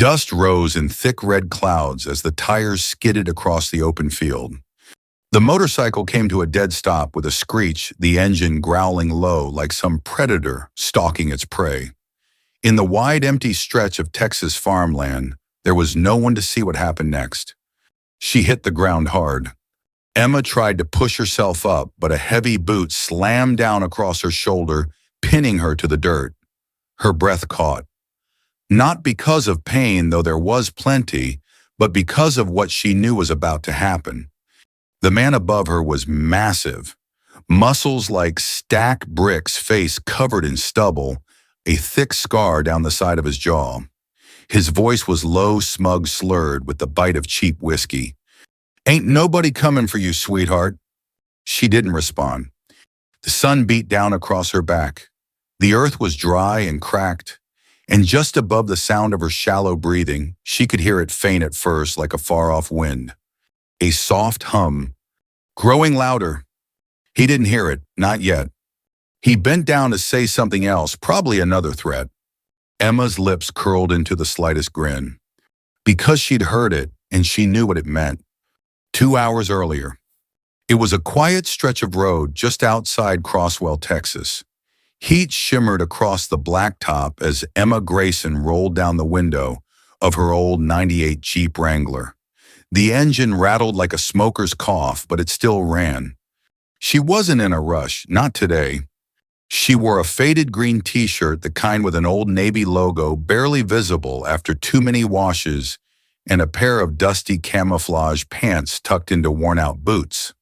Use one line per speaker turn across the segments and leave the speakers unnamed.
Dust rose in thick red clouds as the tires skidded across the open field. The motorcycle came to a dead stop with a screech, the engine growling low like some predator stalking its prey. In the wide, empty stretch of Texas farmland, there was no one to see what happened next. She hit the ground hard. Emma tried to push herself up, but a heavy boot slammed down across her shoulder, pinning her to the dirt. Her breath caught. Not because of pain, though there was plenty, but because of what she knew was about to happen. The man above her was massive. Muscles like stacked bricks, face covered in stubble, a thick scar down the side of his jaw. His voice was low, smug, slurred with the bite of cheap whiskey. "Ain't nobody coming for you, sweetheart." She didn't respond. The sun beat down across her back. The earth was dry and cracked, and just above the sound of her shallow breathing, she could hear it faint at first like a far-off wind. A soft hum, growing louder. He didn't hear it, not yet. He bent down to say something else, probably another threat. Emma's lips curled into the slightest grin. Because she'd heard it, and she knew what it meant. 2 hours earlier. It was a quiet stretch of road just outside Crosswell, Texas. Heat shimmered across the blacktop as Emma Grayson rolled down the window of her old '98 Jeep Wrangler. The engine rattled like a smoker's cough, but it still ran. She wasn't in a rush, not today. She wore a faded green t-shirt, the kind with an old Navy logo barely visible after too many washes, and a pair of dusty camouflage pants tucked into worn-out boots.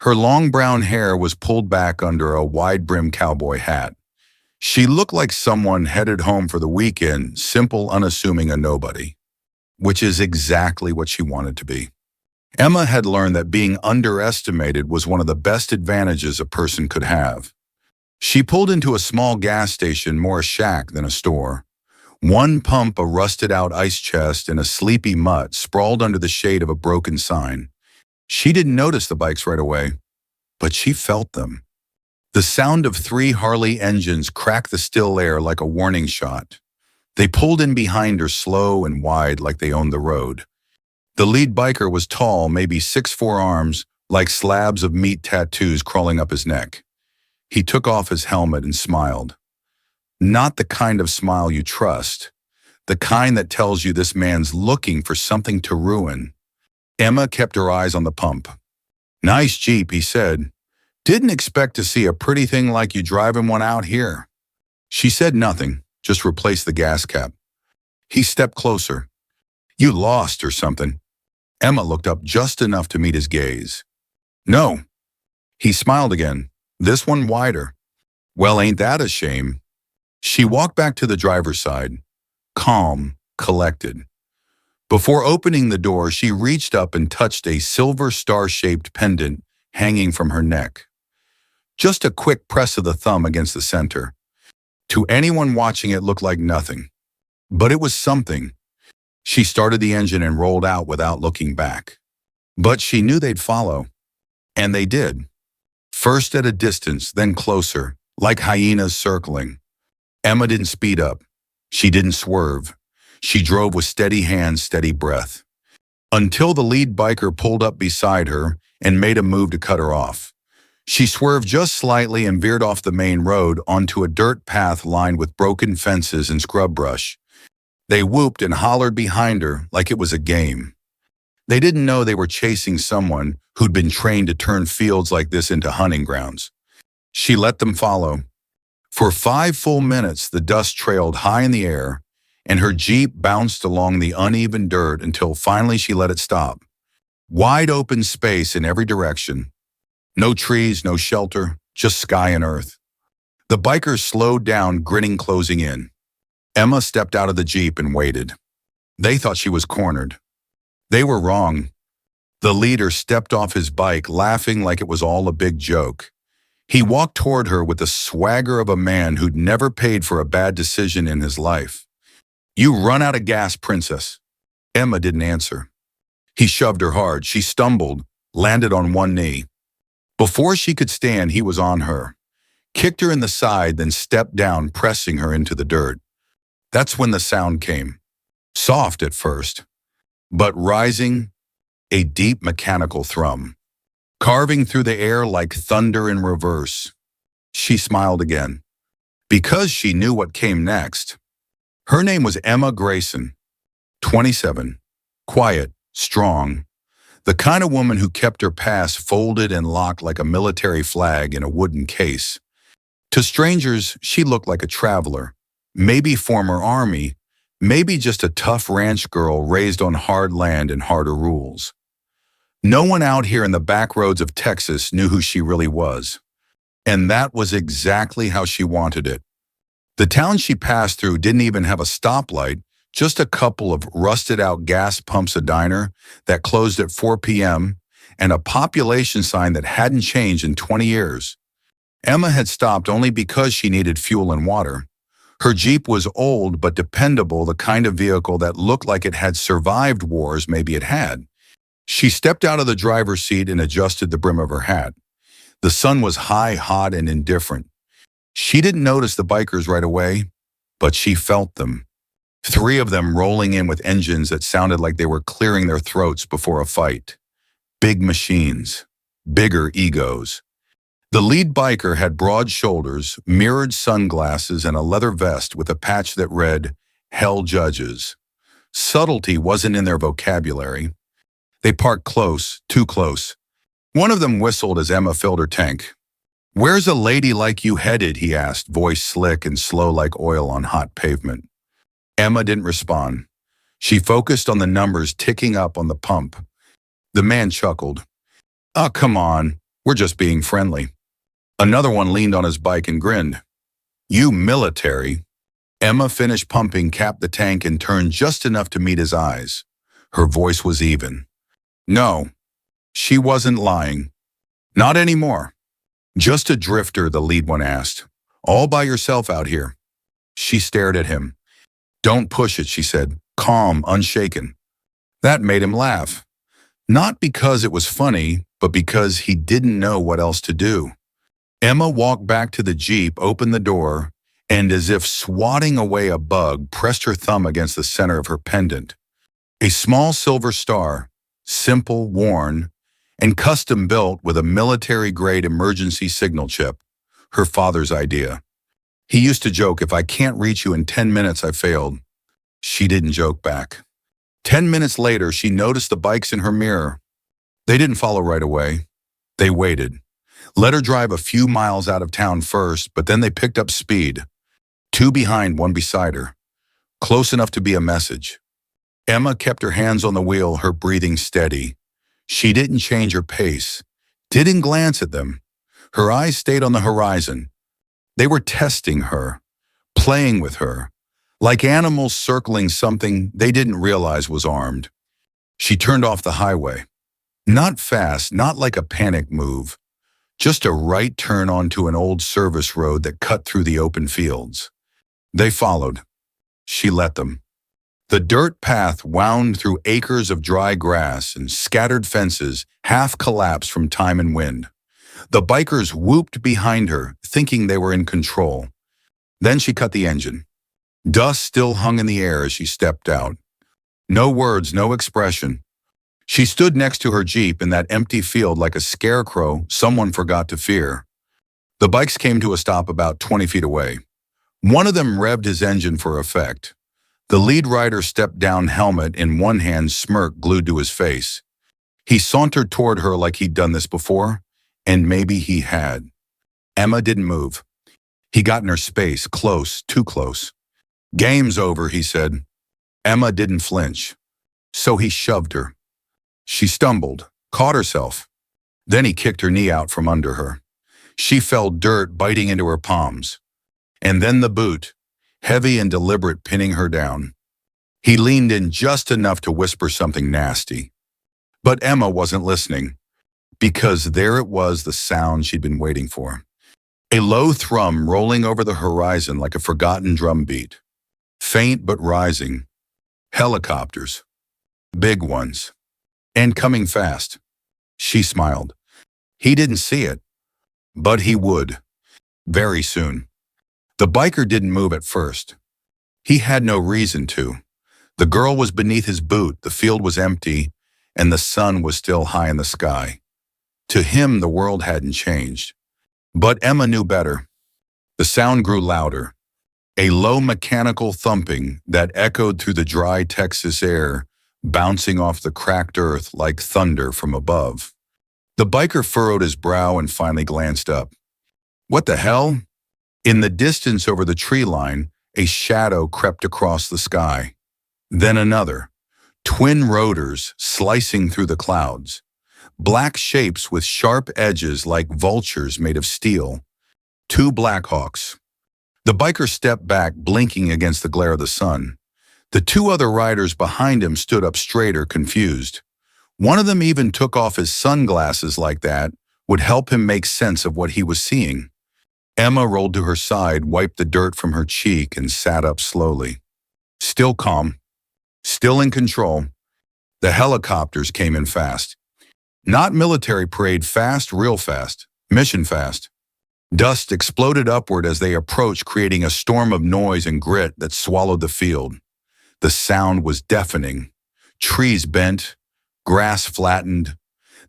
Her long brown hair was pulled back under a wide-brimmed cowboy hat. She looked like someone headed home for the weekend, simple, unassuming, a nobody. Which is exactly what she wanted to be. Emma had learned that being underestimated was one of the best advantages a person could have. She pulled into a small gas station, more a shack than a store. One pump, a rusted-out ice chest, and a sleepy mutt sprawled under the shade of a broken sign. She didn't notice the bikes right away, but she felt them. The sound of 3 Harley engines cracked the still air like a warning shot. They pulled in behind her slow and wide like they owned the road. The lead biker was tall, maybe 6'4" arms, like slabs of meat tattoos crawling up his neck. He took off his helmet and smiled. Not the kind of smile you trust, the kind that tells you this man's looking for something to ruin. Emma kept her eyes on the pump. "Nice Jeep," he said. "Didn't expect to see a pretty thing like you driving one out here." She said nothing, just replaced the gas cap. He stepped closer. "You lost or something?" Emma looked up just enough to meet his gaze. "No." He smiled again, this one wider. "Well, ain't that a shame?" She walked back to the driver's side, calm, collected. Before opening the door, she reached up and touched a silver star-shaped pendant hanging from her neck. Just a quick press of the thumb against the center. To anyone watching, it looked like nothing. But it was something. She started the engine and rolled out without looking back. But she knew they'd follow. And they did. First at a distance, then closer, like hyenas circling. Emma didn't speed up. She didn't swerve. She drove with steady hands, steady breath. Until the lead biker pulled up beside her and made a move to cut her off. She swerved just slightly and veered off the main road onto a dirt path lined with broken fences and scrub brush. They whooped and hollered behind her like it was a game. They didn't know they were chasing someone who'd been trained to turn fields like this into hunting grounds. She let them follow. For 5 full minutes, the dust trailed high in the air, and her Jeep bounced along the uneven dirt until finally she let it stop. Wide open space in every direction. No trees, no shelter, just sky and earth. The bikers slowed down, grinning, closing in. Emma stepped out of the Jeep and waited. They thought she was cornered. They were wrong. The leader stepped off his bike, laughing like it was all a big joke. He walked toward her with the swagger of a man who'd never paid for a bad decision in his life. "You run out of gas, princess." Emma didn't answer. He shoved her hard. She stumbled, landed on one knee. Before she could stand, he was on her. Kicked her in the side, then stepped down, pressing her into the dirt. That's when the sound came. soft at first, but rising, a deep mechanical thrum, carving through the air like thunder in reverse. She smiled again, because she knew what came next. Her name was Emma Grayson, 27, quiet, strong, the kind of woman who kept her past folded and locked like a military flag in a wooden case. To strangers, she looked like a traveler, maybe former army, maybe just a tough ranch girl raised on hard land and harder rules. No one out here in the back roads of Texas knew who she really was. And that was exactly how she wanted it. The town she passed through didn't even have a stoplight, just a couple of rusted-out gas pumps, a diner that closed at 4 p.m., and a population sign that hadn't changed in 20 years. Emma had stopped only because she needed fuel and water. Her Jeep was old but dependable, the kind of vehicle that looked like it had survived wars maybe it had. She stepped out of the driver's seat and adjusted the brim of her hat. The sun was high, hot, and indifferent. She didn't notice the bikers right away, but she felt them. 3 of them rolling in with engines that sounded like they were clearing their throats before a fight. Big machines, bigger egos. The lead biker had broad shoulders, mirrored sunglasses, and a leather vest with a patch that read, "Hell Judges." Subtlety wasn't in their vocabulary. They parked close, too close. One of them whistled as Emma filled her tank. "Where's a lady like you headed?" he asked, voice slick and slow like oil on hot pavement. Emma didn't respond. She focused on the numbers ticking up on the pump. The man chuckled. "Oh, come on, we're just being friendly." Another one leaned on his bike and grinned. "You military." Emma finished pumping, capped the tank, and turned just enough to meet his eyes. Her voice was even. No, she wasn't lying. Not anymore. "Just a drifter," the lead one asked. "All by yourself out here?" She stared at him. "Don't push it," she said, calm, unshaken. That made him laugh. Not because it was funny, but because he didn't know what else to do. Emma walked back to the Jeep, opened the door, and as if swatting away a bug, pressed her thumb against the center of her pendant. A small silver star, simple, worn, and custom-built with a military-grade emergency signal chip. Her father's idea. He used to joke, "If I can't reach you in 10 minutes, I failed." She didn't joke back. 10 minutes later, she noticed the bikes in her mirror. They didn't follow right away. They waited. Let her drive a few miles out of town first, but then they picked up speed. 2 behind, 1 beside her. Close enough to be a message. Emma kept her hands on the wheel, her breathing steady. She didn't change her pace, didn't glance at them. Her eyes stayed on the horizon. They were testing her, playing with her, like animals circling something they didn't realize was armed. She turned off the highway. Not fast, not like a panic move. Just a right turn onto an old service road that cut through the open fields. They followed. She let them. The dirt path wound through acres of dry grass and scattered fences, half collapsed from time and wind. The bikers whooped behind her, thinking they were in control. Then she cut the engine. Dust still hung in the air as she stepped out. No words, no expression. She stood next to her Jeep in that empty field like a scarecrow someone forgot to fear. The bikes came to a stop about 20 feet away. One of them revved his engine for effect. The lead rider stepped down, helmet in one hand, smirk glued to his face. He sauntered toward her like he'd done this before, and maybe he had. Emma didn't move. He got in her space, close, too close. "Game's over," he said. Emma didn't flinch. So he shoved her. She stumbled, caught herself. Then he kicked her knee out from under her. She felt dirt biting into her palms. And then the boot, heavy and deliberate, pinning her down. He leaned in just enough to whisper something nasty. But Emma wasn't listening, because there it was, the sound she'd been waiting for. A low thrum rolling over the horizon like a forgotten drumbeat. Faint but rising. Helicopters. Big ones. And coming fast. She smiled. He didn't see it, but he would. Very soon. The biker didn't move at first. He had no reason to. The girl was beneath his boot, the field was empty, and the sun was still high in the sky. To him, the world hadn't changed. But Emma knew better. The sound grew louder, a low mechanical thumping that echoed through the dry Texas air, bouncing off the cracked earth like thunder from above. The biker furrowed his brow and finally glanced up. What the hell? In the distance over the tree line, a shadow crept across the sky. Then another, twin rotors slicing through the clouds. Black shapes with sharp edges like vultures made of steel. Two Blackhawks. The biker stepped back, blinking against the glare of the sun. The two other riders behind him stood up straighter, confused. One of them even took off his sunglasses like that would help him make sense of what he was seeing. Emma rolled to her side, wiped the dirt from her cheek, and sat up slowly. Still calm. Still in control. The helicopters came in fast. Not military parade fast, real fast. Mission fast. Dust exploded upward as they approached, creating a storm of noise and grit that swallowed the field. The sound was deafening. Trees bent, grass flattened.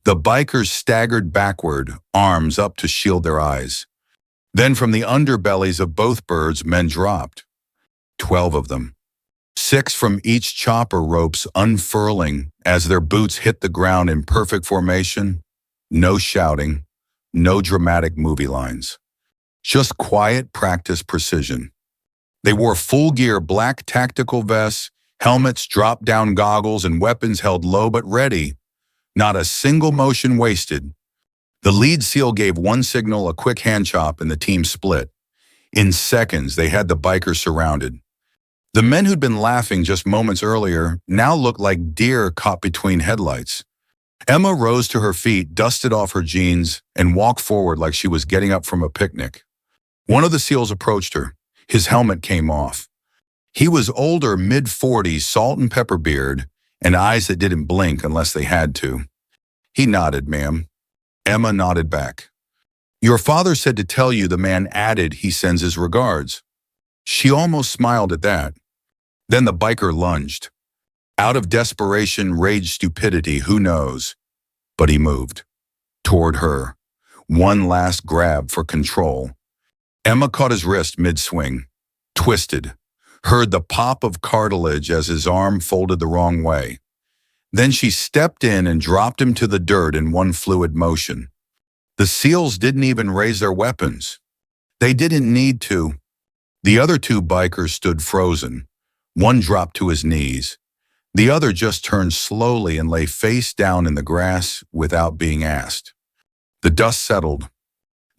The bikers staggered backward, arms up to shield their eyes. Then from the underbellies of both birds, men dropped. 12 of them. 6 from each chopper, ropes unfurling as their boots hit the ground in perfect formation. No shouting, no dramatic movie lines. Just quiet practice precision. They wore full gear, black tactical vests, helmets, drop-down goggles, and weapons held low but ready. Not a single motion wasted. The lead SEAL gave one signal, a quick hand chop, and the team split. In seconds, they had the bikers surrounded. The men who'd been laughing just moments earlier now looked like deer caught between headlights. Emma rose to her feet, dusted off her jeans, and walked forward like she was getting up from a picnic. One of the SEALs approached her. His helmet came off. He was older, mid-40s, salt and pepper beard, and eyes that didn't blink unless they had to. He nodded, "Ma'am." Emma nodded back. "Your father said to tell you," the man added, "he sends his regards." She almost smiled at that. Then the biker lunged. Out of desperation, rage, stupidity, who knows? But he moved. Toward her. One last grab for control. Emma caught his wrist mid-swing. Twisted. Heard the pop of cartilage as his arm folded the wrong way. Then she stepped in and dropped him to the dirt in one fluid motion. The SEALs didn't even raise their weapons. They didn't need to. The other 2 bikers stood frozen. One dropped to his knees. The other just turned slowly and lay face down in the grass without being asked. The dust settled.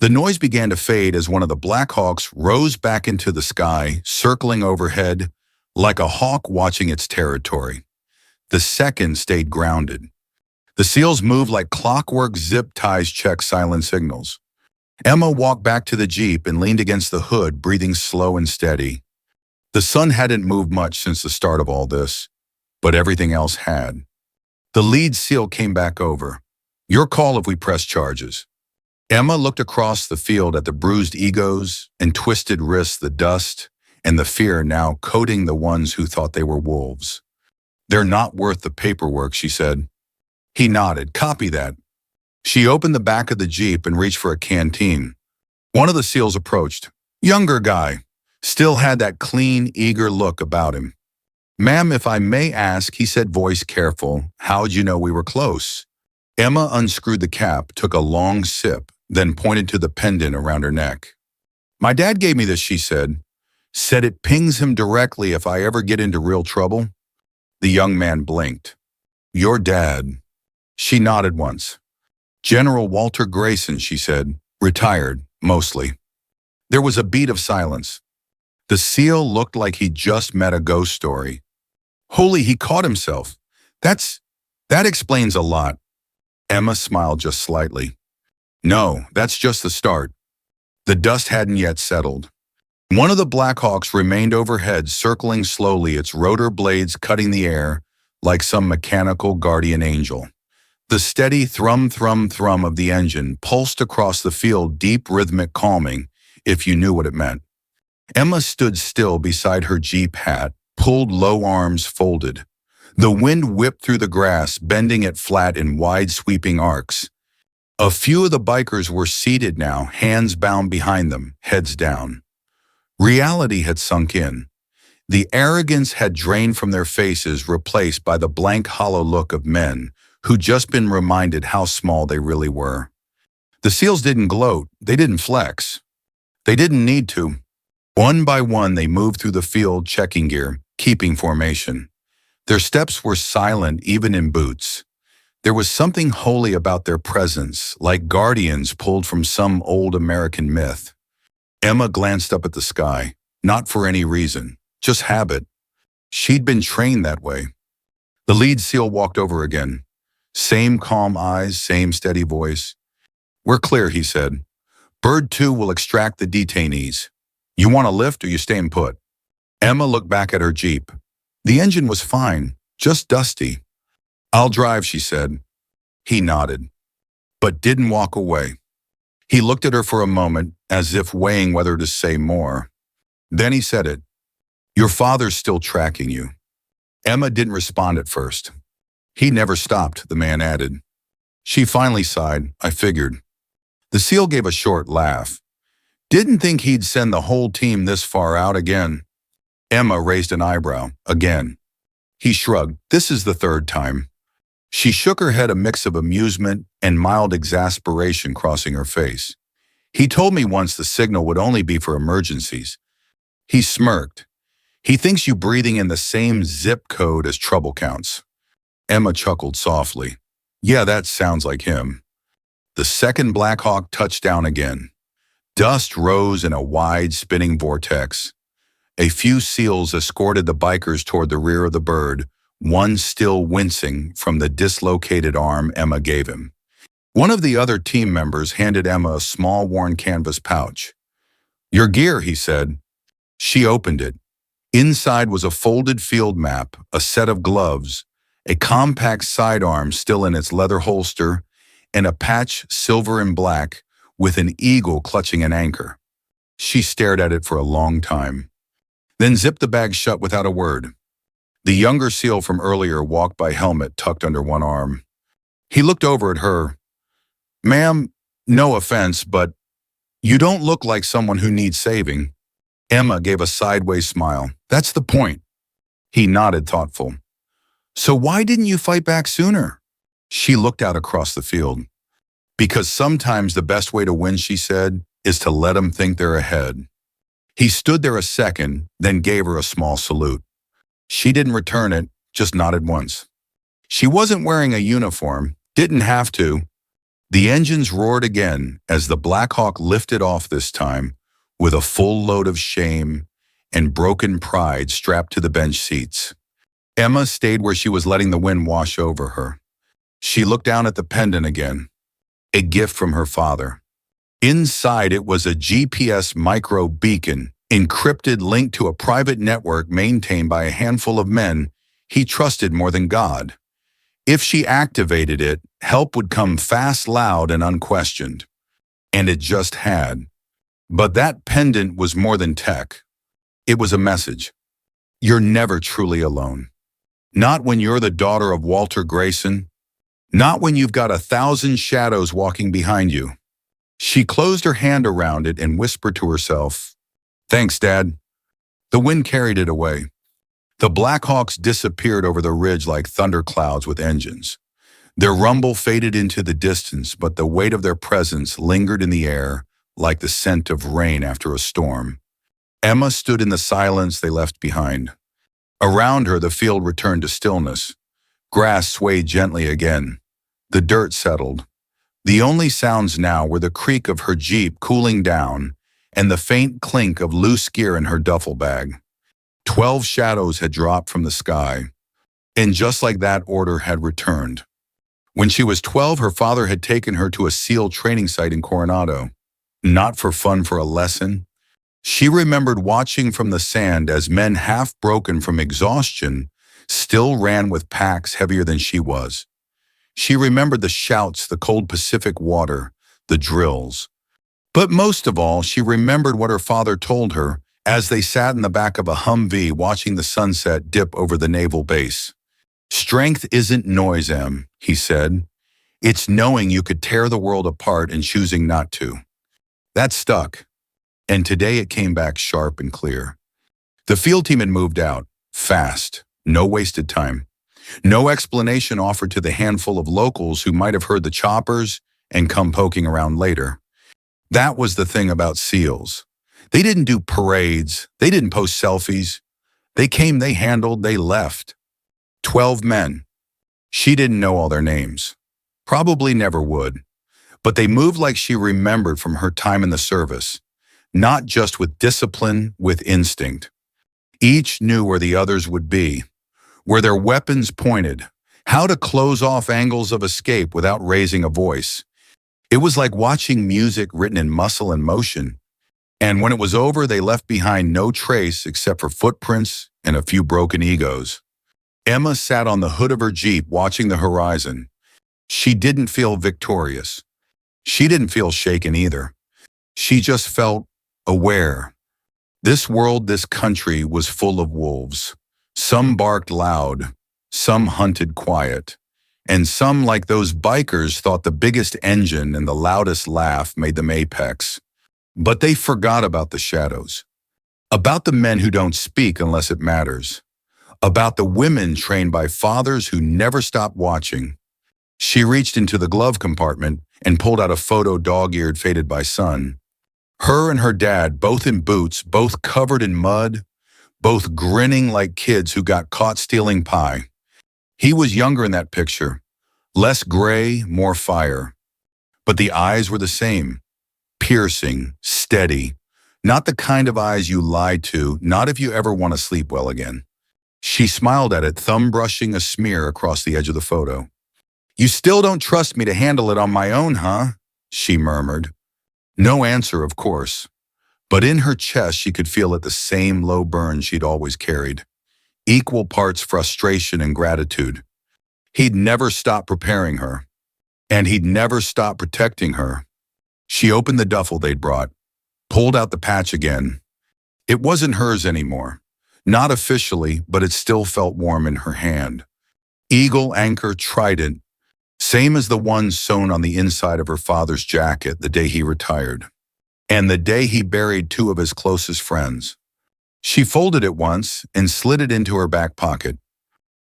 The noise began to fade as one of the Blackhawks rose back into the sky, circling overhead like a hawk watching its territory. The second stayed grounded. The SEALs moved like clockwork, zip ties check silent signals. Emma walked back to the Jeep and leaned against the hood, breathing slow and steady. The sun hadn't moved much since the start of all this, but everything else had. The lead SEAL came back over. "Your call if we press charges." Emma looked across the field at the bruised egos and twisted wrists, the dust, and the fear now coating the ones who thought they were wolves. "They're not worth the paperwork," she said. He nodded. "Copy that." She opened the back of the Jeep and reached for a canteen. One of the SEALs approached. Younger guy. Still had that clean, eager look about him. "Ma'am, if I may ask," he said, voice careful, "how'd you know we were close?" Emma unscrewed the cap, took a long sip, then pointed to the pendant around her neck. "My dad gave me this," she said. "Said it pings him directly if I ever get into real trouble." The young man blinked. "Your dad." She nodded once. "General Walter Grayson," she said. "Retired, mostly." There was a beat of silence. The SEAL looked like he'd just met a ghost story. Holy, he caught himself. That explains a lot. Emma smiled just slightly. "No, that's just the start." The dust hadn't yet settled. One of the Blackhawks remained overhead, circling slowly, its rotor blades cutting the air like some mechanical guardian angel. The steady thrum, thrum, thrum of the engine pulsed across the field, deep, rhythmic, calming, if you knew what it meant. Emma stood still beside her Jeep, hat pulled low arms folded. The wind whipped through the grass, bending it flat in wide sweeping arcs. A few of the bikers were seated now, hands bound behind them, heads down. Reality had sunk in. The arrogance had drained from their faces, replaced by the blank, hollow look of men who'd just been reminded how small they really were. The SEALs didn't gloat, they didn't flex. They didn't need to. One by one, they moved through the field, checking gear, keeping formation. Their steps were silent, even in boots. There was something holy about their presence, like guardians pulled from some old American myth. Emma glanced up at the sky, not for any reason, just habit. She'd been trained that way. The lead SEAL walked over again. Same calm eyes, same steady voice. "We're clear," he said. "Bird 2 will extract the detainees. You want to lift or you staying put?" Emma looked back at her Jeep. The engine was fine, just dusty. "I'll drive," she said. He nodded, but didn't walk away. He looked at her for a moment, as if weighing whether to say more. Then he said it. "Your father's still tracking you." Emma didn't respond at first. "He never stopped," the man added. She finally sighed. "I figured." The SEAL gave a short laugh. "Didn't think he'd send the whole team this far out again." Emma raised an eyebrow. "Again." He shrugged. "This is the third time." She shook her head, a mix of amusement and mild exasperation crossing her face. "He told me once the signal would only be for emergencies." He smirked. "He thinks you breathing in the same zip code as trouble counts." Emma chuckled softly. "Yeah, that sounds like him." The second Black Hawk touched down again. Dust rose in a wide, spinning vortex. A few SEALs escorted the bikers toward the rear of the bird, one still wincing from the dislocated arm Emma gave him. One of the other team members handed Emma a small, worn canvas pouch. "Your gear," he said. She opened it. Inside was a folded field map, a set of gloves, a compact sidearm still in its leather holster, and a patch, silver and black, with an eagle clutching an anchor. She stared at it for a long time, then zipped the bag shut without a word. The younger SEAL from earlier walked by, helmet tucked under one arm. He looked over at her. "Ma'am, no offense, but you don't look like someone who needs saving." Emma gave a sideways smile. "That's the point." He nodded, thoughtful. "So why didn't you fight back sooner?" She looked out across the field. "Because sometimes the best way to win," she said, "is to let them think they're ahead." He stood there a second, then gave her a small salute. She didn't return it, just nodded once. She wasn't wearing a uniform, didn't have to. The engines roared again as the Black Hawk lifted off, this time with a full load of shame and broken pride strapped to the bench seats. Emma stayed where she was, letting the wind wash over her. She looked down at the pendant again, a gift from her father. Inside it was a GPS micro beacon, encrypted, linked to a private network maintained by a handful of men he trusted more than God. If she activated it, help would come fast, loud, and unquestioned. And it just had. But that pendant was more than tech. It was a message. You're never truly alone. Not when you're the daughter of Walter Grayson. Not when you've got 1,000 shadows walking behind you. She closed her hand around it and whispered to herself, "Thanks, Dad." The wind carried it away. The Black Hawks disappeared over the ridge like thunderclouds with engines. Their rumble faded into the distance, but the weight of their presence lingered in the air like the scent of rain after a storm. Emma stood in the silence they left behind. Around her, the field returned to stillness. Grass swayed gently again. The dirt settled. The only sounds now were the creak of her Jeep cooling down and the faint clink of loose gear in her duffel bag. 12 shadows had dropped from the sky, and just like that, order had returned. When she was 12, her father had taken her to a SEAL training site in Coronado. Not for fun, for a lesson. She remembered watching from the sand as men, half broken from exhaustion, still ran with packs heavier than she was. She remembered the shouts, the cold Pacific water, the drills. But most of all, she remembered what her father told her as they sat in the back of a Humvee watching the sunset dip over the naval base. "Strength isn't noise, Em," he said. "It's knowing you could tear the world apart and choosing not to." That stuck, and today it came back sharp and clear. The field team had moved out, fast, no wasted time. No explanation offered to the handful of locals who might have heard the choppers and come poking around later. That was the thing about SEALs. They didn't do parades, they didn't post selfies. They came, they handled, they left. 12 men. She didn't know all their names. Probably never would. But they moved like she remembered from her time in the service. Not just with discipline, with instinct. Each knew where the others would be, where their weapons pointed, how to close off angles of escape without raising a voice. It was like watching music written in muscle and motion. And when it was over, they left behind no trace except for footprints and a few broken egos. Emma sat on the hood of her Jeep watching the horizon. She didn't feel victorious. She didn't feel shaken either. She just felt aware. This world, this country was full of wolves. Some barked loud, some hunted quiet, and some, like those bikers, thought the biggest engine and the loudest laugh made them apex. But they forgot about the shadows, about the men who don't speak unless it matters, about the women trained by fathers who never stopped watching. She reached into the glove compartment and pulled out a photo dog-eared, faded by sun. Her and her dad, both in boots, both covered in mud, both grinning like kids who got caught stealing pie. He was younger in that picture, less gray, more fire. But the eyes were the same, piercing, steady, not the kind of eyes you lie to, not if you ever want to sleep well again. She smiled at it, thumb brushing a smear across the edge of the photo. "You still don't trust me to handle it on my own, huh?" she murmured. No answer, of course, but in her chest she could feel it, the same low burn she'd always carried. Equal parts frustration and gratitude. He'd never stopped preparing her, and he'd never stopped protecting her. She opened the duffel they'd brought, pulled out the patch again. It wasn't hers anymore. Not officially, but it still felt warm in her hand. Eagle, anchor, trident, same as the one sewn on the inside of her father's jacket the day he retired, and the day he buried two of his closest friends. She folded it once and slid it into her back pocket,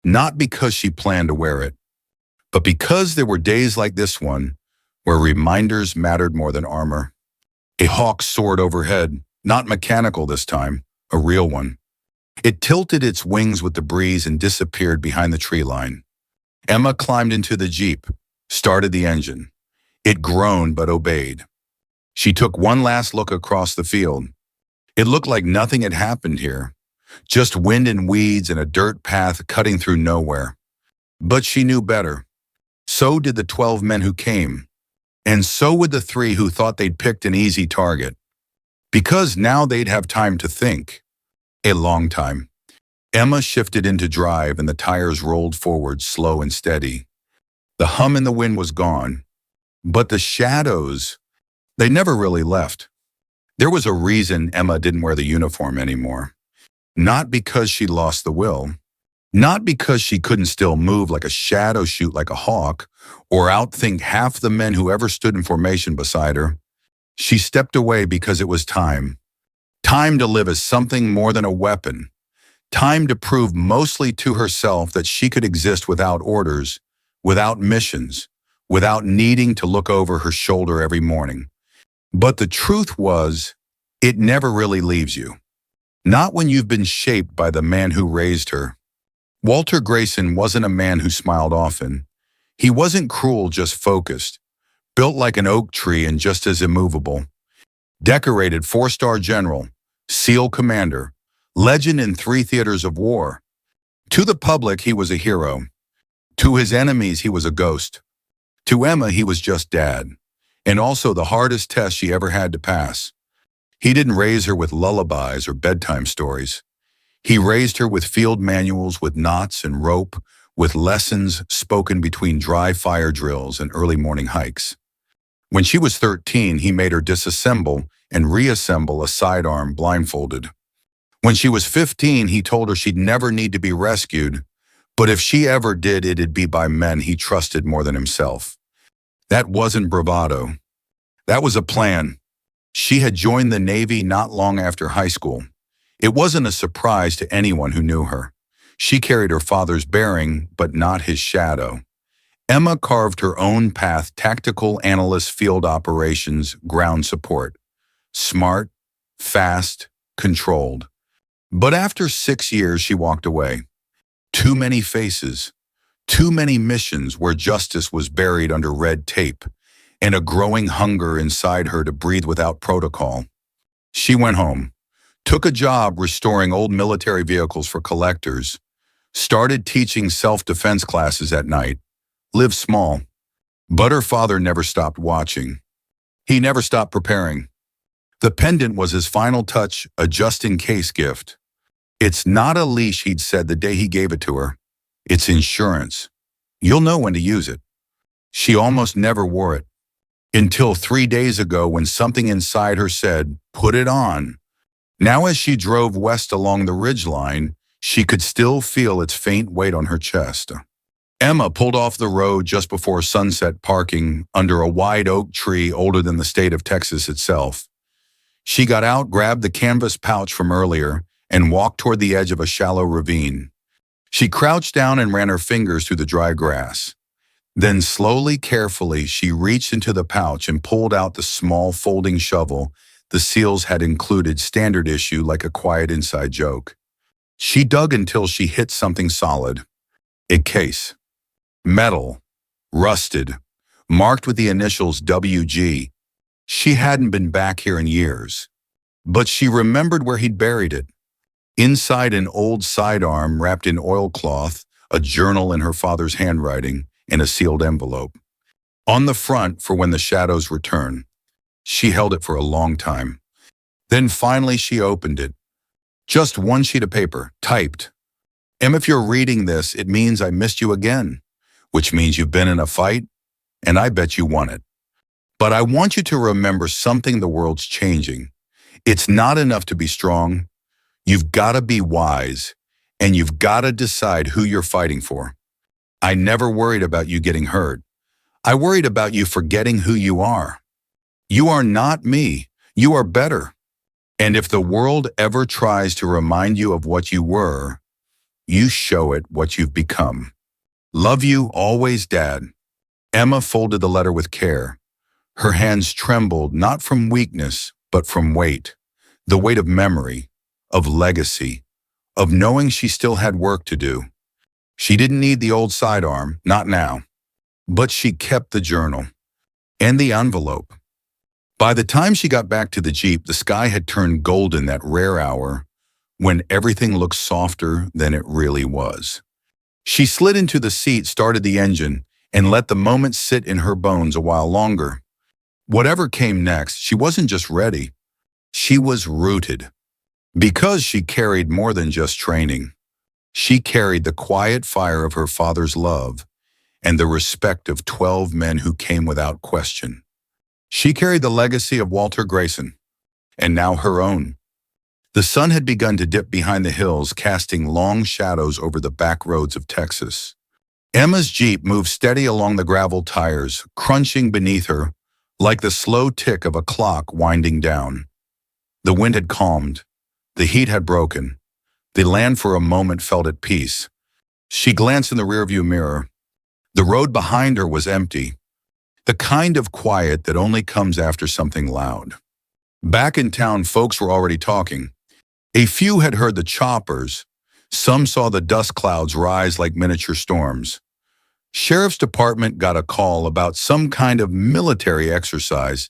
not because she planned to wear it, but because there were days like this one where reminders mattered more than armor. A hawk soared overhead, not mechanical this time, a real one. It tilted its wings with the breeze and disappeared behind the tree line. Emma climbed into the Jeep, started the engine. It groaned but obeyed. She took one last look across the field. It looked like nothing had happened here, just wind and weeds and a dirt path cutting through nowhere. But she knew better. So did the 12 men who came, and so would the 3 who thought they'd picked an easy target. Because now they'd have time to think. A long time. Emma shifted into drive and the tires rolled forward slow and steady. The hum in the wind was gone, but the shadows, they never really left. There was a reason Emma didn't wear the uniform anymore. Not because she lost the will, not because she couldn't still move like a shadow, shoot like a hawk, or outthink half the men who ever stood in formation beside her. She stepped away because it was time. Time to live as something more than a weapon. Time to prove mostly to herself that she could exist without orders, without missions, without needing to look over her shoulder every morning. But the truth was, it never really leaves you. Not when you've been shaped by the man who raised her. Walter Grayson wasn't a man who smiled often. He wasn't cruel, just focused. Built like an oak tree and just as immovable. Decorated 4-star general, SEAL commander, legend in 3 theaters of war. To the public, he was a hero. To his enemies, he was a ghost. To Emma, he was just dad, and also the hardest test she ever had to pass. He didn't raise her with lullabies or bedtime stories. He raised her with field manuals, with knots and rope, with lessons spoken between dry fire drills and early morning hikes. When she was 13, he made her disassemble and reassemble a sidearm blindfolded. When she was 15, he told her she'd never need to be rescued, but if she ever did, it'd be by men he trusted more than himself. That wasn't bravado. That was a plan. She had joined the Navy not long after high school. It wasn't a surprise to anyone who knew her. She carried her father's bearing, but not his shadow. Emma carved her own path: tactical analyst, field operations, ground support. Smart, fast, controlled. But after 6 years, she walked away. Too many faces, too many missions where justice was buried under red tape, and a growing hunger inside her to breathe without protocol. She went home, took a job restoring old military vehicles for collectors, started teaching self-defense classes at night, lived small. But her father never stopped watching. He never stopped preparing. The pendant was his final touch, a just-in-case gift. It's not a leash, he'd said the day he gave it to her. It's insurance. You'll know when to use it. She almost never wore it. Until 3 days ago when something inside her said, put it on. Now as she drove west along the ridgeline, she could still feel its faint weight on her chest. Emma pulled off the road just before sunset, parking under a wide oak tree older than the state of Texas itself. She got out, grabbed the canvas pouch from earlier, and walked toward the edge of a shallow ravine. She crouched down and ran her fingers through the dry grass. Then slowly, carefully, she reached into the pouch and pulled out the small folding shovel the seals had included, standard issue, like a quiet inside joke. She dug until she hit something solid. A case. Metal. Rusted. Marked with the initials WG. She hadn't been back here in years. But she remembered where he'd buried it. Inside an old sidearm wrapped in oilcloth, a journal in her father's handwriting, and a sealed envelope. On the front, for when the shadows return. She held it for a long time. Then finally she opened it. Just one sheet of paper, typed. If you're reading this, it means I missed you again, which means you've been in a fight, and I bet you won it. But I want you to remember something: the world's changing. It's not enough to be strong. You've got to be wise, and you've got to decide who you're fighting for. I never worried about you getting hurt. I worried about you forgetting who you are. You are not me. You are better. And if the world ever tries to remind you of what you were, you show it what you've become. Love you always, Dad. Emma folded the letter with care. Her hands trembled, not from weakness, but from weight. The weight of memory, of legacy, of knowing she still had work to do. She didn't need the old sidearm, not now. But she kept the journal and the envelope. By the time she got back to the Jeep, the sky had turned golden, that rare hour when everything looked softer than it really was. She slid into the seat, started the engine, and let the moment sit in her bones a while longer. Whatever came next, she wasn't just ready. She was rooted. Because she carried more than just training. She carried the quiet fire of her father's love and the respect of 12 men who came without question. She carried the legacy of Walter Grayson, and now her own. The sun had begun to dip behind the hills, casting long shadows over the back roads of Texas. Emma's Jeep moved steady along the gravel tires, crunching beneath her like the slow tick of a clock winding down. The wind had calmed. The heat had broken. The land for a moment felt at peace. She glanced in the rearview mirror. The road behind her was empty. The kind of quiet that only comes after something loud. Back in town, folks were already talking. A few had heard the choppers. Some saw the dust clouds rise like miniature storms. Sheriff's Department got a call about some kind of military exercise,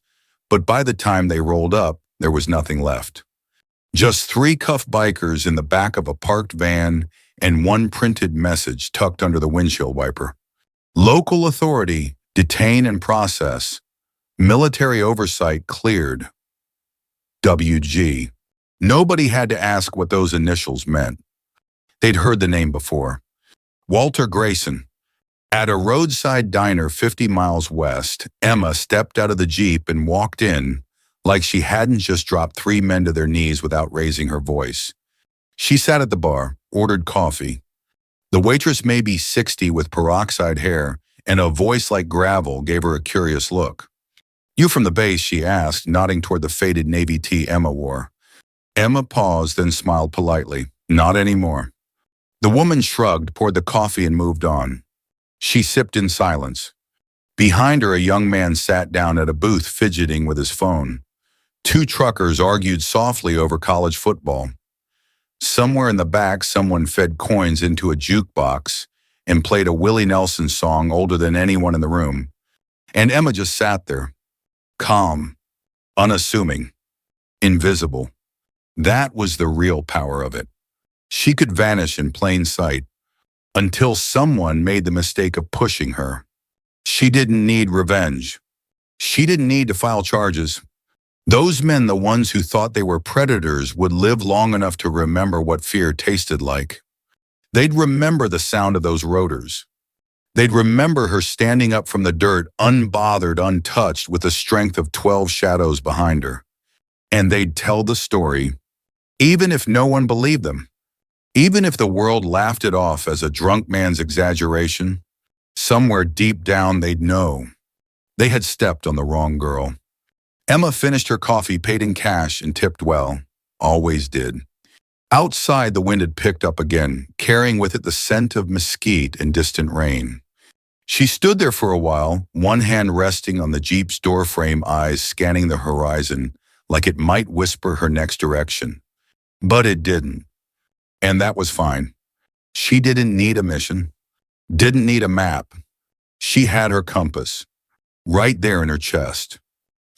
but by the time they rolled up, there was nothing left. Just 3 cuffed bikers in the back of a parked van and one printed message tucked under the windshield wiper. Local authority, detain and process. Military oversight cleared. WG. Nobody had to ask what those initials meant. They'd heard the name before. Walter Grayson. At a roadside diner 50 miles west, Emma stepped out of the Jeep and walked in like she hadn't just dropped 3 men to their knees without raising her voice. She sat at the bar, ordered coffee. The waitress, maybe 60 with peroxide hair and a voice like gravel, gave her a curious look. "You from the base?" she asked, nodding toward the faded navy tee Emma wore. Emma paused, then smiled politely. "Not anymore." The woman shrugged, poured the coffee, and moved on. She sipped in silence. Behind her, a young man sat down at a booth, fidgeting with his phone. Two truckers argued softly over college football. Somewhere in the back, someone fed coins into a jukebox and played a Willie Nelson song older than anyone in the room. And Emma just sat there, calm, unassuming, invisible. That was the real power of it. She could vanish in plain sight until someone made the mistake of pushing her. She didn't need revenge. She didn't need to file charges. Those men, the ones who thought they were predators, would live long enough to remember what fear tasted like. They'd remember the sound of those rotors. They'd remember her standing up from the dirt, unbothered, untouched, with the strength of 12 shadows behind her. And they'd tell the story, even if no one believed them. Even if the world laughed it off as a drunk man's exaggeration, somewhere deep down they'd know. They had stepped on the wrong girl. Emma finished her coffee, paid in cash, and tipped well. Always did. Outside, the wind had picked up again, carrying with it the scent of mesquite and distant rain. She stood there for a while, one hand resting on the Jeep's doorframe, eyes scanning the horizon, like it might whisper her next direction. But it didn't. And that was fine. She didn't need a mission, didn't need a map. She had her compass, right there in her chest.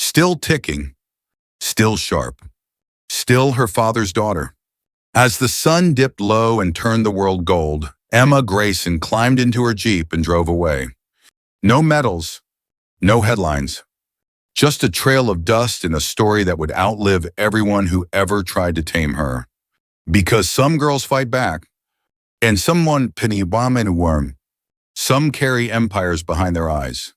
Still ticking, still sharp, still her father's daughter. As the sun dipped low and turned the world gold, Emma Grayson climbed into her Jeep and drove away. No medals, no headlines, just a trail of dust and a story that would outlive everyone who ever tried to tame her. Because some girls fight back, and some carry empires behind their eyes.